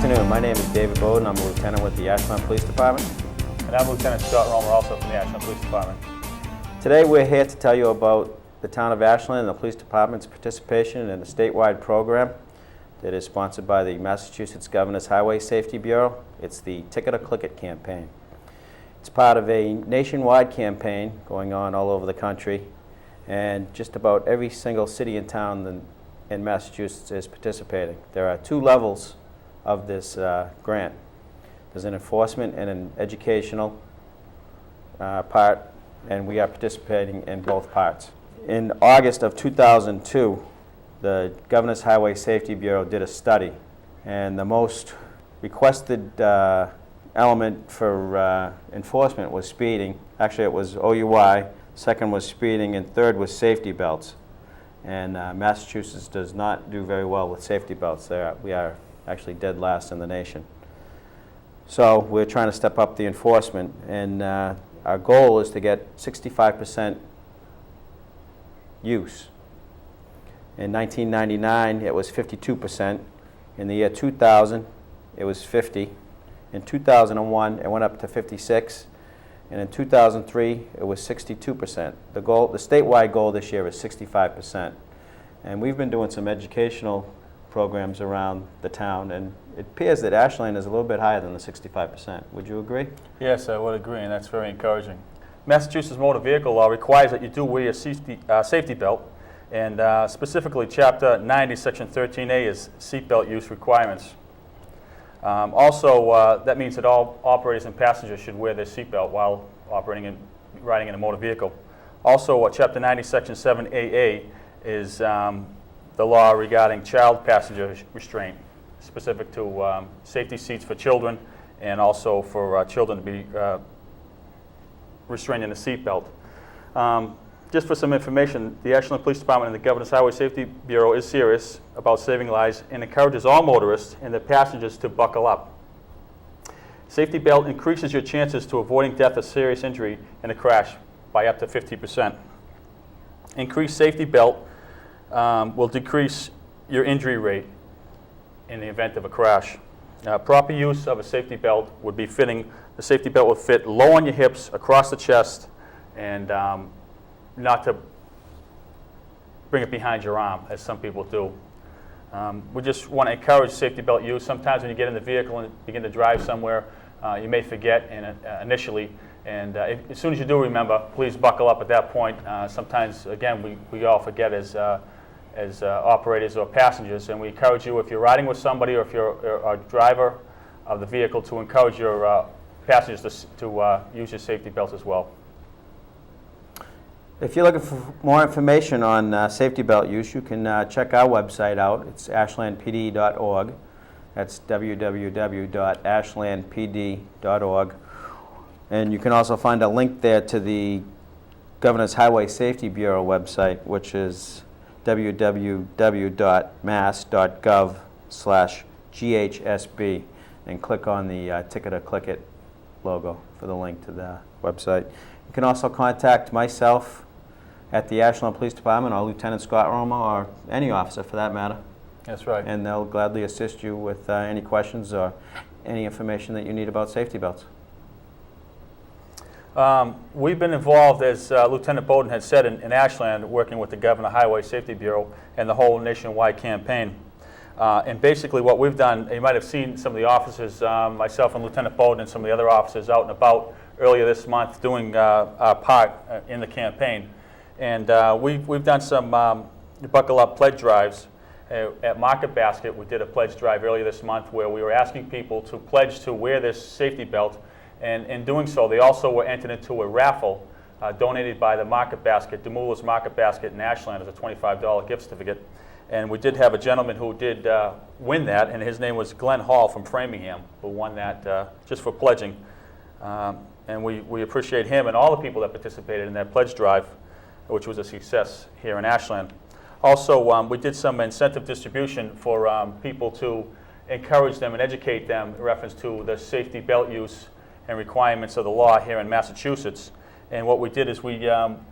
afternoon. My name is David Bowden. I'm a lieutenant with the Ashland Police Department. And I'm Lieutenant Scott Romer, also from the Ashland Police Department. Today we're here to tell you about the town of Ashland and the police department's participation in a statewide program that is sponsored by the Massachusetts Governor's Highway Safety Bureau. It's the Ticket or Click It campaign. It's part of a nationwide campaign going on all over the country, and just about every single city and town in Massachusetts is participating. There are two levels of this grant. There's an enforcement and an educational part, and we are participating in both parts. In August of 2002, the Governor's Highway Safety Bureau did a study, and the most requested element for enforcement was speeding. Actually, it was OUI, second was speeding, and third was safety belts. And Massachusetts does not do very well with safety belts. We are actually dead last in the nation. So we're trying to step up the enforcement, and our goal is to get 65% use. In 1999, it was 52%. In the year 2000, it was 50. In 2001, it went up to 56. And in 2003, it was 62%. The statewide goal this year is 65%. And we've been doing some educational programs around the town, and it appears that Ashland is a little bit higher than the 65%. Would you agree? Yes, I would agree, and that's very encouraging. Massachusetts motor vehicle law requires that you do wear your safety belt, and specifically Chapter 90, Section 13A is seatbelt use requirements. Also, that means that all operators and passengers should wear their seatbelt while riding in a motor vehicle. Also, Chapter 90, Section 7AA is the law regarding child passenger restraint, specific to safety seats for children, and also for children to be restrained in a seatbelt. Just for some information, the Ashland Police Department and the Governor's Highway Safety Bureau is serious about saving lives and encourages all motorists and their passengers to buckle up. Safety belt increases your chances to avoiding death or serious injury in a crash by up to 50%. Increased safety belt will decrease your injury rate in the event of a crash. Proper use of a safety belt would be fitting. The safety belt would fit low on your hips, across the chest, and not to bring it behind your arm, as some people do. We just want to encourage safety belt use. Sometimes when you get in the vehicle and begin to drive somewhere, you may forget initially, and as soon as you do remember, please buckle up at that point. Sometimes, again, we all forget as operators or passengers, and we encourage you, if you're riding with somebody or if you're a driver of the vehicle, to encourage your passengers to use your safety belts as well. If you're looking for more information on safety belt use, you can check our website out. It's ashlandpd.org. That's www.ashlandpd.org. And you can also find a link there to the Governor's Highway Safety Bureau website, which is www.mass.gov/GHSB, and click on the Ticket or Click It logo for the link to the website. You can also contact myself at the Ashland Police Department, or Lieutenant Scott Romer, or any officer for that matter. That's right. And they'll gladly assist you with any questions or any information that you need about safety belts. We've been involved, as Lieutenant Bowden had said, in Ashland, working with the Governor Highway Safety Bureau and the whole nationwide campaign. And basically what we've done, you might have seen some of the officers, myself and Lieutenant Bowden and some of the other officers out and about earlier this month doing our part in the campaign. And we've done some Buckle Up pledge drives. At Market Basket, we did a pledge drive earlier this month where we were asking people to pledge to wear this safety belt. And in doing so, they also were entered into a raffle donated by the Market Basket, DeMoulas Market Basket in Ashland, as a $25 gift certificate. And we did have a gentleman who did win that, and his name was Glenn Hall from Framingham, who won that just for pledging. And we appreciate him and all the people that participated in that pledge drive, which was a success here in Ashland. Also, we did some incentive distribution for people to encourage them and educate them in reference to the safety belt use and requirements of the law here in Massachusetts. And what we did is we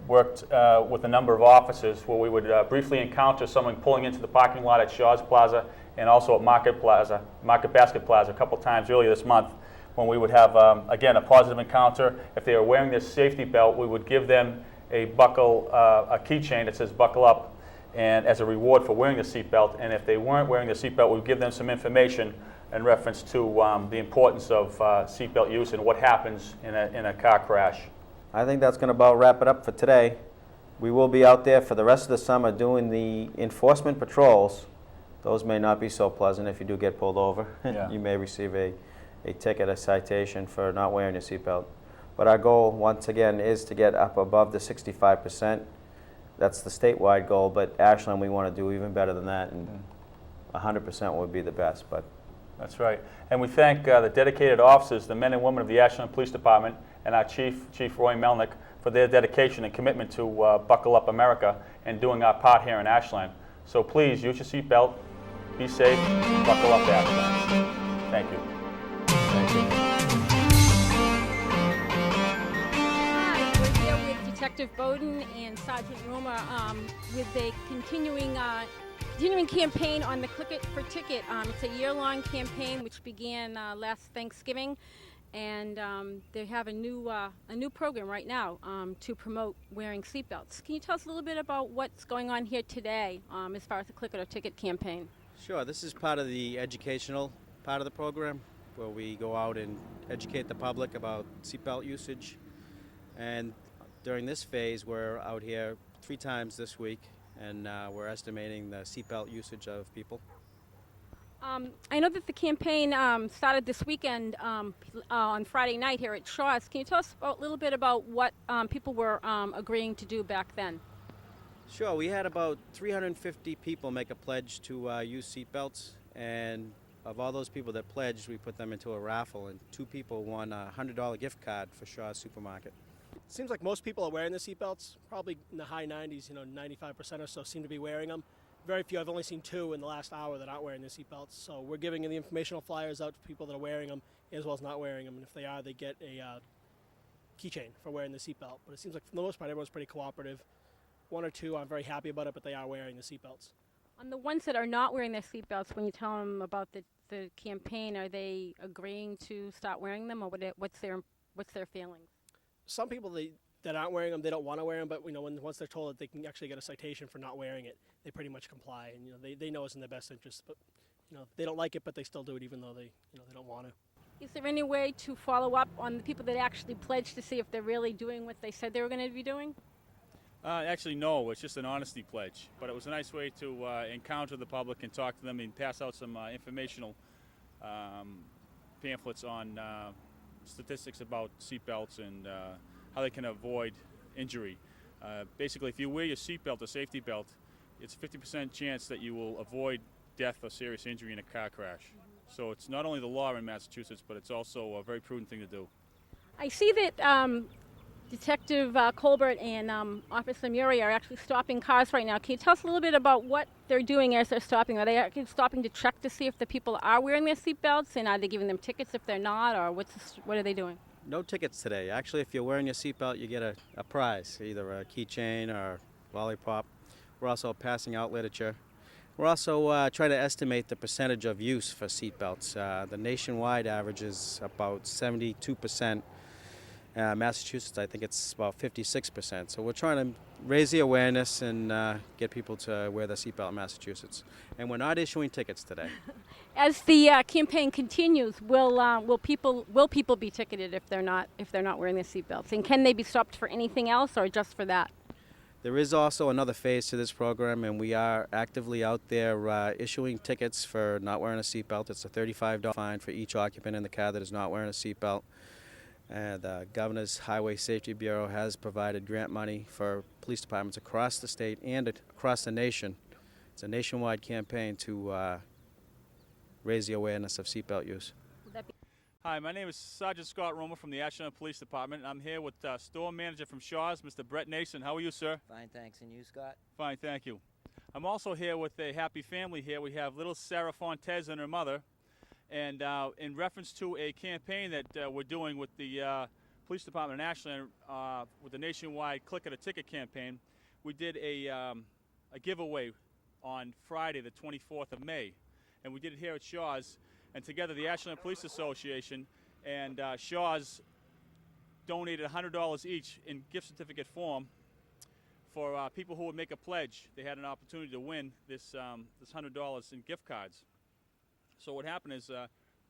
worked with a number of officers where we would briefly encounter someone pulling into the parking lot at Shaw's Plaza and also at Market Basket Plaza a couple times earlier this month, when we would have, again, a positive encounter. If they are wearing their safety belt, we would give them a keychain that says "buckle up," and as a reward for wearing the seatbelt. And if they weren't wearing the seatbelt, we would give them some information in reference to the importance of seatbelt use and what happens in a car crash. I think that's going to about wrap it up for today. We will be out there for the rest of the summer doing the enforcement patrols. Those may not be so pleasant if you do get pulled over. Yeah. You may receive a ticket, a citation for not wearing your seatbelt. But our goal, once again, is to get up above the 65%. That's the statewide goal, but Ashland, we want to do even better than that, and 100% would be the best. But That's right. And we thank the dedicated officers, the men and women of the Ashland Police Department, and our Chief Roy Melnick, for their dedication and commitment to Buckle Up America and doing our part here in Ashland. So please, use your seatbelt, be safe, buckle up Ashland. Thank you. thank you. Hi, we're here with Detective Bowden and Sergeant Romer with a continuing campaign on the Click It for Ticket. It's a year-long campaign which began last Thanksgiving, and they have a new program right now to promote wearing seatbelts. Can you tell us a little bit about what's going on here today as far as the Click It or Ticket campaign? Sure. This is part of the educational part of the program, where we go out and educate the public about seatbelt usage. And during this phase, we're out here 3 times this week, and we're estimating the seatbelt usage of people. I know that the campaign started this weekend on Friday night here at Shaw's. Can you tell us a little bit about what people were agreeing to do back then? Sure. We had about 350 people make a pledge to use seatbelts, and of all those people that pledged, we put them into a raffle, and 2 people won a $100 gift card for Shaw's Supermarket. It seems like most people are wearing the seatbelts, probably in the high 90s, 95% or so seem to be wearing them. Very few, I've only seen 2 in the last hour that aren't wearing their seatbelts. So we're giving the informational flyers out to people that are wearing them as well as not wearing them. And if they are, they get a keychain for wearing the seatbelt. But it seems like for the most part, everyone's pretty cooperative. 1 or 2 aren't very happy about it, but they are wearing the seatbelts. On the ones that are not wearing their seatbelts, when you tell them about the campaign, are they agreeing to start wearing them, or what's their feelings? Some people that aren't wearing them, they don't want to wear them, but once they're told that they can actually get a citation for not wearing it, they pretty much comply, and they know it's in their best interest. But they don't like it, but they still do it, even though they don't want to. Is there any way to follow up on the people that actually pledged to see if they're really doing what they said they were going to be doing? Actually, no. It's just an honesty pledge. But it was a nice way to encounter the public and talk to them and pass out some informational pamphlets on statistics about seatbelts and how they can avoid injury. Basically, if you wear your seatbelt, a safety belt, it's a 50% chance that you will avoid death or serious injury in a car crash. So it's not only the law in Massachusetts, but it's also a very prudent thing to do. I see that Detective Colbert and Officer Murray are actually stopping cars right now. Can you tell us a little bit about what they're doing as they're stopping? Are they actually stopping to check to see if the people are wearing their seatbelts, and are they giving them tickets if they're not, or what are they doing? No tickets today. Actually, if you're wearing your seatbelt, you get a prize, either a keychain or lollipop. We're also passing out literature. We're also trying to estimate the percentage of use for seatbelts. The nationwide average is about 72%. Massachusetts, I think it's about 56%. So we're trying to raise the awareness and get people to wear their seatbelt in Massachusetts. And we're not issuing tickets today. As the campaign continues, will people be ticketed if they're not wearing their seatbelts? And can they be stopped for anything else, or just for that? There is also another phase to this program, and we are actively out there issuing tickets for not wearing a seatbelt. It's a $35 fine for each occupant in the car that is not wearing a seatbelt. The Governor's Highway Safety Bureau has provided grant money for police departments across the state and across the nation. It's a nationwide campaign to raise the awareness of seatbelt use. Hi, my name is Sergeant Scott Romer from the Ashland Police Department. I'm here with store manager from Shaw's, Mr. Brett Nason. How are you, sir? Fine, thanks. And you, Scott? Fine, thank you. I'm also here with a happy family here. We have little Sarah Fontez and her mother. And in reference to a campaign that we're doing with the Police Department in Ashland, with the nationwide Click It a Ticket campaign, we did a giveaway on Friday, the 24th of May. And we did it here at Shaw's. And together, the Ashland Police Association and Shaw's donated $100 each in gift certificate form for people who would make a pledge. They had an opportunity to win this $100 in gift cards. So what happened is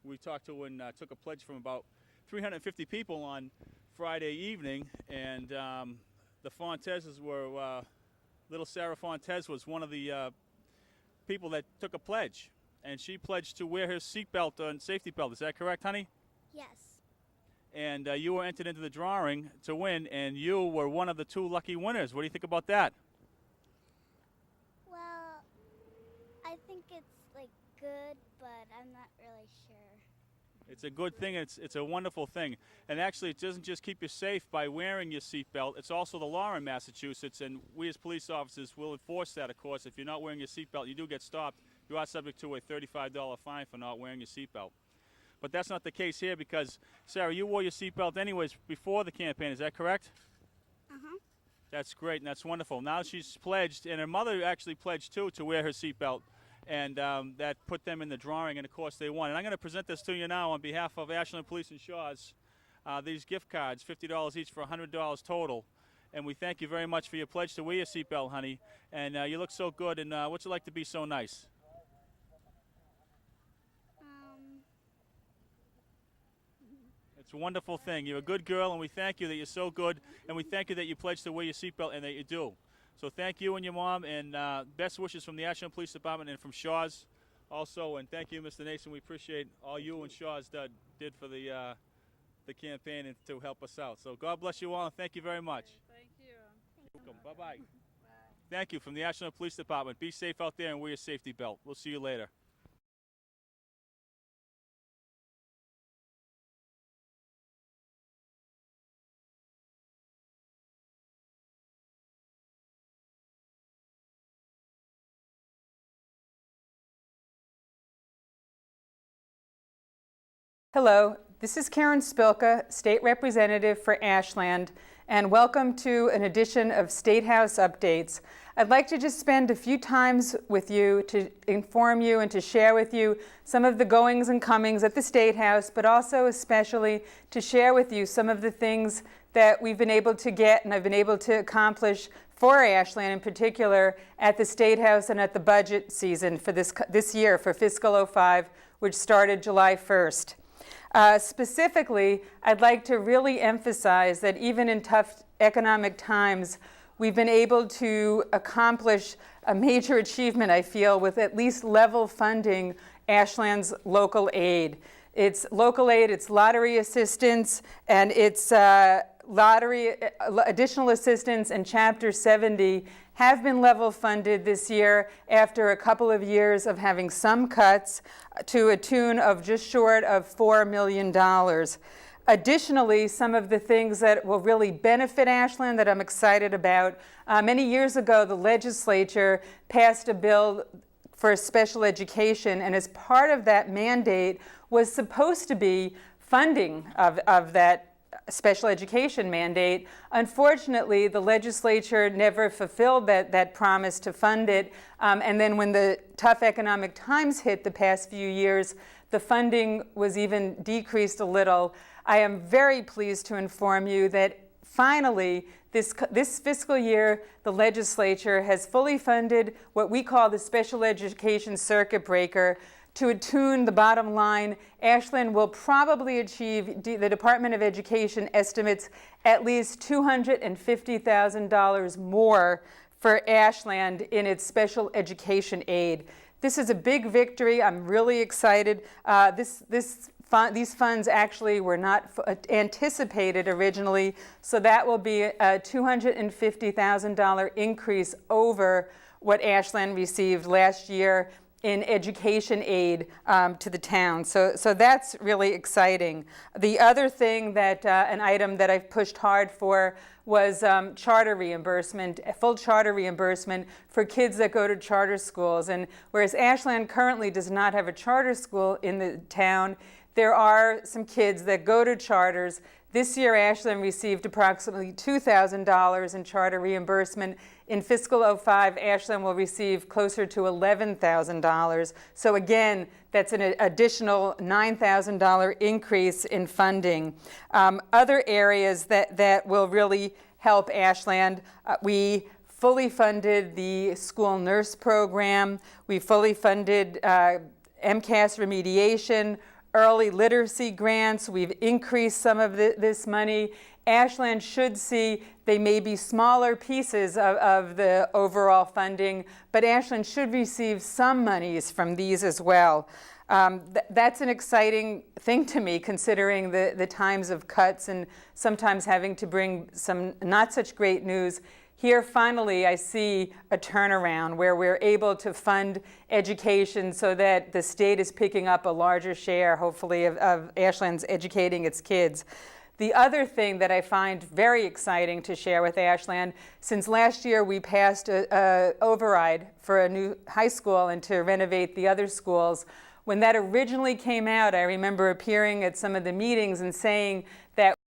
we talked to and took a pledge from about 350 people on Friday evening, and the Fontezes were, little Sarah Fontez was one of the people that took a pledge, and she pledged to wear her seatbelt and safety belt. Is that correct, honey? Yes. And you were entered into the drawing to win, and you were one of the 2 lucky winners. What do you think about that? Well, I think it's like good, but I'm not really sure. It's a good thing. It's a wonderful thing. And actually, it doesn't just keep you safe by wearing your seatbelt. It's also the law in Massachusetts, and we as police officers will enforce that, of course. If you're not wearing your seatbelt, you do get stopped. You are subject to a $35 fine for not wearing your seatbelt. But that's not the case here because, Sarah, you wore your seatbelt anyways before the campaign. Is that correct? Uh-huh. That's great, and that's wonderful. Now she's pledged, and her mother actually pledged, too, to wear her seatbelt. And that put them in the drawing, and of course they won. And I'm going to present this to you now on behalf of Ashland Police and Shaw's. These gift cards, $50 each for $100 total. And we thank you very much for your pledge to wear your seatbelt, honey. And you look so good. And what's it like to be so nice? It's a wonderful thing. You're a good girl, and we thank you that you're so good. And we thank you that you pledged to wear your seatbelt and that you do. So thank you and your mom, and best wishes from the Ashland Police Department and from Shaw's also. And thank you, Mr. Nason. We appreciate all you and Shaw's did for the campaign and to help us out. So God bless you all, and thank you very much. Thank you. Welcome. Bye-bye. Thank you from the Ashland Police Department. Be safe out there and wear your safety belt. We'll see you later. Hello, this is Karen Spilka, State Representative for Ashland, and welcome to an edition of State House Updates. I'd like to just spend a few times with you to inform you and to share with you some of the goings and comings at the State House, but also especially to share with you some of the things that we've been able to get and I've been able to accomplish for Ashland in particular at the State House and at the budget season for this year for fiscal 05, which started July 1st. Specifically, I'd like to really emphasize that even in tough economic times, we've been able to accomplish a major achievement, I feel, with at least level funding Ashland's local aid. It's local aid, it's lottery assistance, and it's lottery additional assistance and Chapter 70 have been level funded this year after a couple of years of having some cuts to a tune of just short of $4 million. Additionally, some of the things that will really benefit Ashland that I'm excited about, many years ago the legislature passed a bill for special education, and as part of that mandate was supposed to be funding of that special education mandate. Unfortunately, the legislature never fulfilled that promise to fund it, and then when the tough economic times hit the past few years, the funding was even decreased a little. I am very pleased to inform you that finally, this fiscal year, the legislature has fully funded what we call the Special Education Circuit Breaker. To attune the bottom line, Ashland will probably achieve, the Department of Education estimates, at least $250,000 more for Ashland in its special education aid. This is a big victory. I'm really excited. These funds actually were not anticipated originally, so that will be a $250,000 increase over what Ashland received last year in education aid to the town. So that's really exciting. The other thing that, an item that I've pushed hard for was charter reimbursement, full charter reimbursement for kids that go to charter schools. And whereas Ashland currently does not have a charter school in the town, there are some kids that go to charters. This year, Ashland received approximately $2,000 in charter reimbursement. In fiscal '05, Ashland will receive closer to $11,000. So again, that's an additional $9,000 increase in funding. Other areas that will really help Ashland, we fully funded the school nurse program. We fully funded MCAS remediation, early literacy grants. We've increased some of this money. Ashland should see they may be smaller pieces of the overall funding, but Ashland should receive some monies from these as well. That's an exciting thing to me, considering the times of cuts and sometimes having to bring some not such great news. Here, finally, I see a turnaround where we're able to fund education so that the state is picking up a larger share, hopefully, of Ashland's educating its kids. The other thing that I find very exciting to share with Ashland, since last year we passed an override for a new high school and to renovate the other schools. When that originally came out, I remember appearing at some of the meetings and saying that